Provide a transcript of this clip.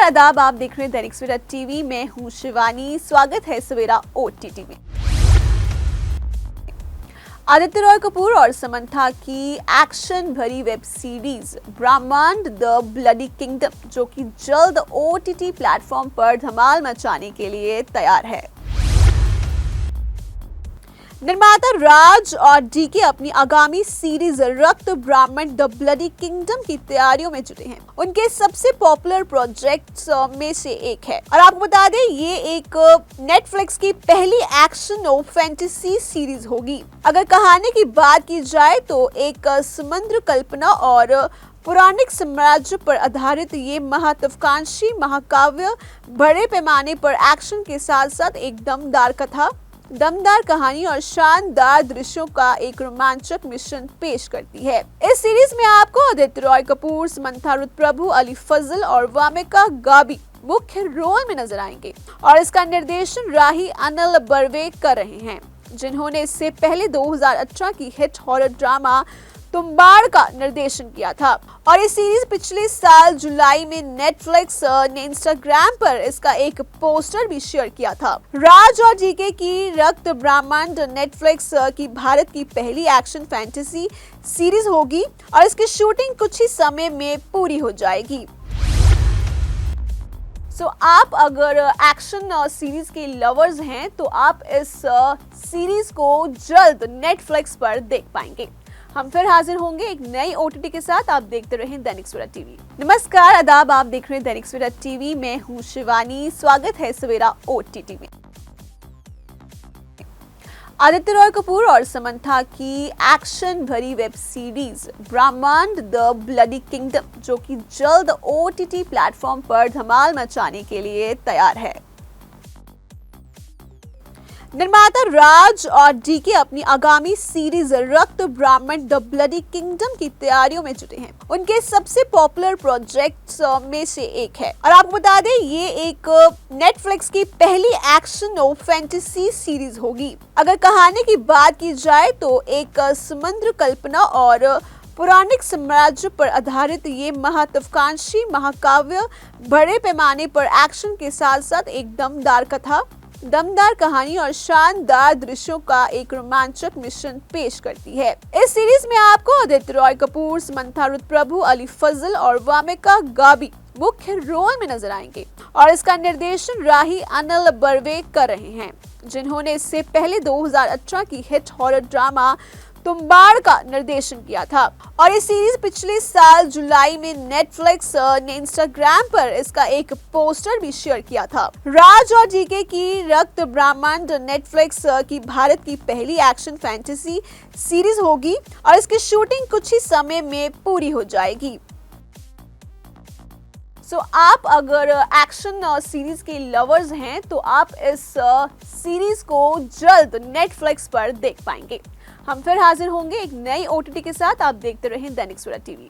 आदाब, आप देख रहे हैं दैनिक सवेरा टीवी। मैं हूं शिवानी। स्वागत है सवेरा ओटीटी में। आदित्य रॉय कपूर और समंथा की एक्शन भरी वेब सीरीज ब्रह्मांड द ब्लडी किंगडम, जो कि जल्द ओटीटी प्लेटफॉर्म पर धमाल मचाने के लिए तैयार है। निर्माता राज और डीके अपनी आगामी सीरीज रक्त ब्राह्मण द ब्लडी किंगडम की तैयारियों में जुटे हैं। उनके सबसे पॉपुलर प्रोजेक्ट्स में से एक है और आपको बता दें ये एक नेटफ्लिक्स की पहली एक्शन और फैंटेसी सीरीज होगी। अगर कहानी की बात की जाए तो एक समुद्र कल्पना और पौराणिक साम्राज्य पर आधारित ये महत्वाकांक्षी महाकाव्य बड़े पैमाने पर एक्शन के साथ साथ एक दमदार कहानी और शानदार दृश्यों का एक रोमांचक मिश्रण पेश करती है। इस सीरीज में आपको आदित्य रॉय कपूर, समंथा रुतप्रभु, अली फजल और वामिका गाबी मुख्य रोल में नजर आएंगे और इसका निर्देशन राही अनिल बर्वे कर रहे हैं, जिन्होंने इससे पहले 2018 की हिट हॉरर ड्रामा तुम्बाड़ का निर्देशन किया था। और ये सीरीज पिछले साल जुलाई में नेटफ्लिक्स ने इंस्टाग्राम पर इसका एक पोस्टर भी शेयर किया था। राज और डीके की रक्त ब्रह्मांड नेटफ्लिक्स की भारत की पहली एक्शन फैंटेसी सीरीज होगी और इसकी शूटिंग कुछ ही समय में पूरी हो जाएगी। आप अगर एक्शन सीरीज के लवर्स हैं तो आप इस सीरीज को जल्द नेटफ्लिक्स पर देख पाएंगे। हम फिर हाजिर होंगे एक नई ओटीटी के साथ। आप देखते रहें दैनिक सवेरा टीवी। नमस्कार, आदाब, आप देख रहे हैं दैनिक सवेरा टीवी। मैं हूं शिवानी। स्वागत है सवेरा ओटीटी में। आदित्य रॉय कपूर और समंथा की एक्शन भरी वेब सीरीज ब्रह्मांड द ब्लडी किंगडम, जो कि जल्द ओटीटी प्लेटफॉर्म पर धमाल मचाने के लिए तैयार है। निर्माता राज और डीके अपनी आगामी सीरीज रक्त ब्राह्मण द ब्लडी किंगडम की तैयारियों में जुटे हैं। उनके सबसे पॉपुलर प्रोजेक्ट्स में से एक है और आपको बता दें ये एक नेटफ्लिक्स की पहली एक्शन और फैंटेसी सीरीज होगी। अगर कहानी की बात की जाए तो एक समुद्र कल्पना और पौराणिक साम्राज्य पर आधारित ये महत्वाकांक्षी महाकाव्य बड़े पैमाने पर एक्शन के साथ साथ एक दमदार कहानी और शानदार दृश्यों का एक रोमांचक मिश्रण पेश करती है। इस सीरीज में आपको आदित्य रॉय कपूर, समंथा रुतप्रभु, अली फजल और वामिका गाबी मुख्य रोल में नजर आएंगे और इसका निर्देशन राही अनिल बर्वे कर रहे हैं, जिन्होंने इससे पहले 2018 की हिट हॉरर ड्रामा तुम्बाड़ का निर्देशन किया था। और ये सीरीज पिछले साल जुलाई में नेटफ्लिक्स ने इंस्टाग्राम पर इसका एक पोस्टर भी शेयर किया था। राज और डीके की रक्त ब्रह्मांड नेटफ्लिक्स की भारत की पहली एक्शन फैंटेसी सीरीज होगी और इसकी शूटिंग कुछ ही समय में पूरी हो जाएगी। आप अगर एक्शन सीरीज के लवर्स हैं तो आप इस सीरीज को जल्द नेटफ्लिक्स पर देख पाएंगे। हम फिर हाजिर होंगे एक नई ओटीटी के साथ। आप देखते रहें दैनिक सवेरा टीवी।